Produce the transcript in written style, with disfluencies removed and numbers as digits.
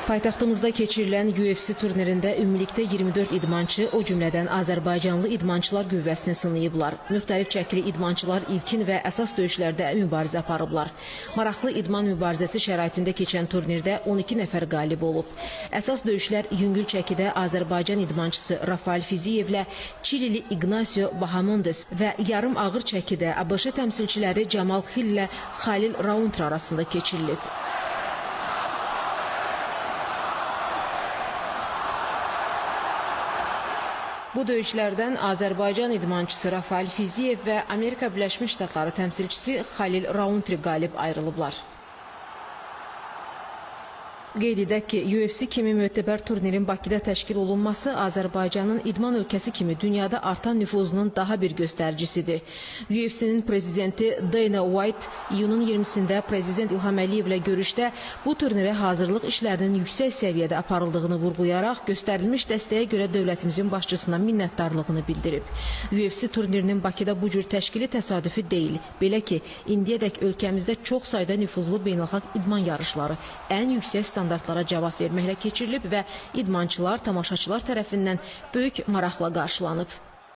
Paytaxtımızda keçirilən UFC turnirində ümumilikdə 24 idmançı, o cümlədən Azərbaycanlı idmançılar qüvvəsini sınayıblar. Müxtəlif çəkili idmançılar ilkin və əsas döyüşlərdə mübarizə aparıblar. Maraqlı idman mübarizəsi şəraitində keçən turnirdə 12 nəfər qalib olub. Əsas döyüşlər yüngül çəkidə Azərbaycan idmançısı Rafael Fiziyevlə Çilili Ignacio Bahamondes və yarım ağır çəkidə ABŞ təmsilçiləri Camal Hill ilə Xalil Rauntre arasında keçirilib. Bu döyüşlərdən Azərbaycan idmançısı Rafael Fiziyev və Amerika Birləşmiş Ştatları təmsilçisi Xalil Rauntre qalib ayrılıblar. Qeyd edək ki, UFC kimi mötəbər turnirin Bakıda təşkil olunması Azərbaycanın idman ölkəsi kimi dünyada artan nüfuzunun daha bir göstəricisidir. UFC-nin prezidenti Dana White iyunun 20-sində prezident İlham Əliyev ilə görüşdə bu turnirə hazırlıq işlərinin yüksək səviyyədə aparıldığını vurğulayaraq göstərilmiş dəstəyə görə dövlətimizin başçısına minnətdarlığını bildirib. UFC turnirinin Bakıda bu cür təşkili təsadüfi deyil. Belə ki, indiyədək ölkəmizdə çox sayda nüfuzlu beynəlxalq idman yarışları ən yüksək standartlara cavab verməklə keçirilib və idmançılar, tamaşaçılar tərəfindən böyük maraqla qarşılanıb.